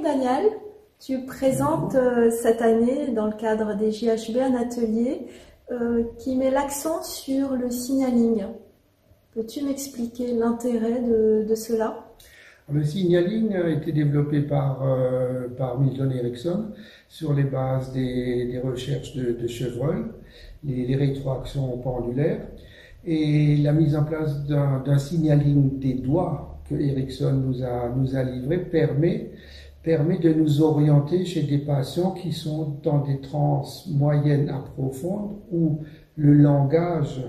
Daniel, tu présentes cette année, dans le cadre des JHB, un atelier qui met l'accent sur le signaling. Peux-tu m'expliquer l'intérêt de cela? Le signaling a été développé par Milton Erickson sur les bases des recherches de Chevreul, les rétroactions pendulaires, et la mise en place d'un signaling des doigts que Erickson nous a livré permet de nous orienter chez des patients qui sont dans des transes moyennes à profondes où le langage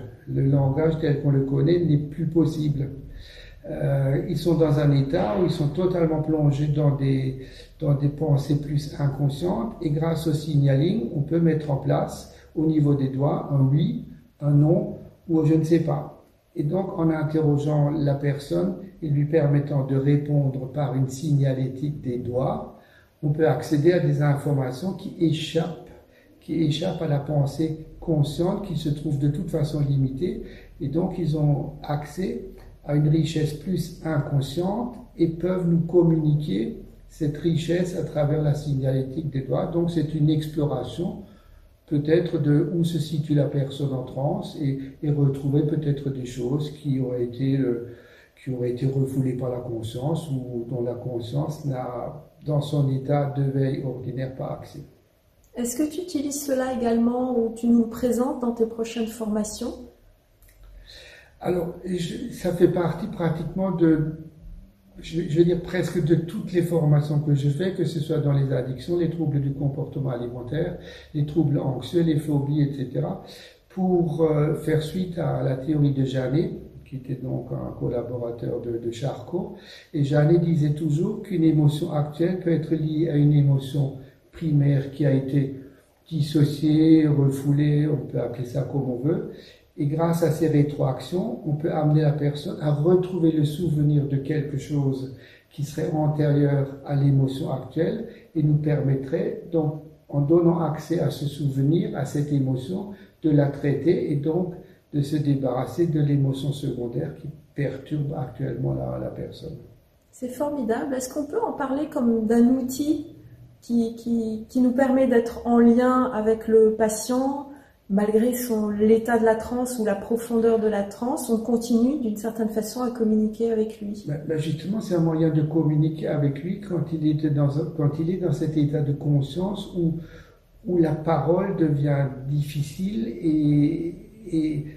tel qu'on le connaît n'est plus possible. Ils sont dans un état où ils sont totalement plongés dans des pensées plus inconscientes, et grâce au signaling, on peut mettre en place au niveau des doigts un oui, un non ou je ne sais pas. Et donc, en interrogeant la personne et lui permettant de répondre par une signalétique des doigts, on peut accéder à des informations qui échappent à la pensée consciente, qui se trouve de toute façon limitée, et donc ils ont accès à une richesse plus inconsciente et peuvent nous communiquer cette richesse à travers la signalétique des doigts. Donc c'est une exploration peut-être de où se situe la personne en transe et retrouver peut-être des choses qui auraient été refoulées par la conscience ou dont la conscience n'a, dans son état de veille ordinaire, pas accès. Est-ce que tu utilises cela également ou tu nous le présentes dans tes prochaines formations? Alors, ça fait partie pratiquement je vais dire presque de toutes les formations que je fais, que ce soit dans les addictions, les troubles du comportement alimentaire, les troubles anxieux, les phobies, etc., pour faire suite à la théorie de Janet, qui était donc un collaborateur de Charcot. Et Janet disait toujours qu'une émotion actuelle peut être liée à une émotion primaire qui a été dissociée, refoulée, on peut appeler ça comme on veut. Et grâce à ces rétroactions, on peut amener la personne à retrouver le souvenir de quelque chose qui serait antérieur à l'émotion actuelle et nous permettrait, donc, en donnant accès à ce souvenir, à cette émotion, de la traiter et donc de se débarrasser de l'émotion secondaire qui perturbe actuellement la personne. C'est formidable. Est-ce qu'on peut en parler comme d'un outil qui nous permet d'être en lien avec le patient? Malgré l'état de la transe ou la profondeur de la transe, on continue d'une certaine façon à communiquer avec lui. Justement, c'est un moyen de communiquer avec lui quand il est dans cet état de conscience où la parole devient difficile et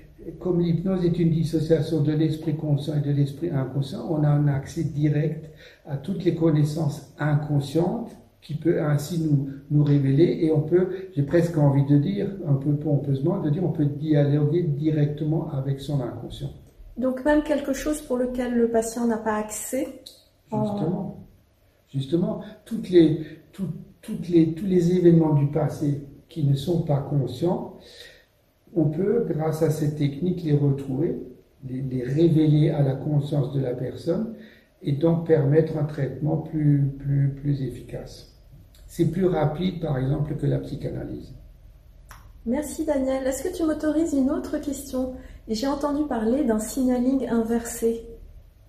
comme l'hypnose est une dissociation de l'esprit conscient et de l'esprit inconscient, on a un accès direct à toutes les connaissances inconscientes qui peut ainsi nous révéler, et on peut, j'ai presque envie de dire, un peu pompeusement, on peut dialoguer directement avec son inconscient. Donc même quelque chose pour lequel le patient n'a pas accès. Justement, tous les événements du passé qui ne sont pas conscients, on peut, grâce à cette technique, les retrouver, les révéler à la conscience de la personne, et donc permettre un traitement plus efficace. C'est plus rapide, par exemple, que la psychanalyse. Merci Daniel. Est-ce que tu m'autorises une autre question? J'ai entendu parler d'un signaling inversé.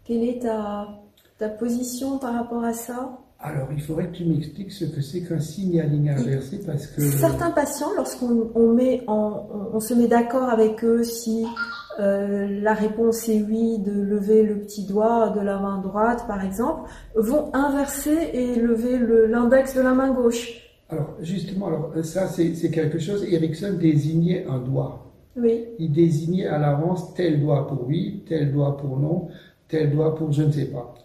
Quelle est ta position par rapport à ça? Alors, il faudrait que tu m'expliques ce que c'est qu'un signaling inversé, parce que... Certains patients, lorsqu'on se met d'accord avec eux si la réponse est oui, de lever le petit doigt de la main droite, par exemple, vont inverser et lever l'index de la main gauche. Alors, justement, ça, c'est quelque chose. Erickson désignait un doigt. Oui. Il désignait à l'avance tel doigt pour oui, tel doigt pour non, tel doigt pour je ne sais pas.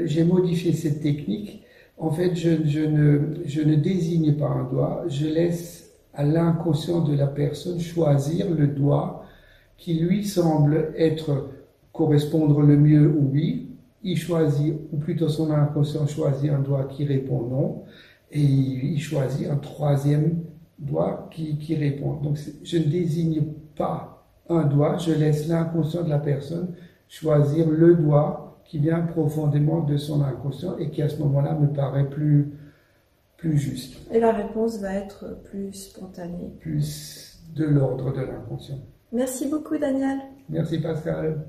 J'ai modifié cette technique. En fait, je ne désigne pas un doigt, je laisse à l'inconscient de la personne choisir le doigt qui lui semble correspondre le mieux au oui. Il choisit, ou plutôt son inconscient choisit un doigt qui répond non, et il choisit un troisième doigt qui répond. Donc je ne désigne pas un doigt, je laisse l'inconscient de la personne choisir le doigt qui vient profondément de son inconscient et qui à ce moment-là me paraît plus juste. Et la réponse va être plus spontanée. Plus de l'ordre de l'inconscient. Merci beaucoup Daniel. Merci Pascal.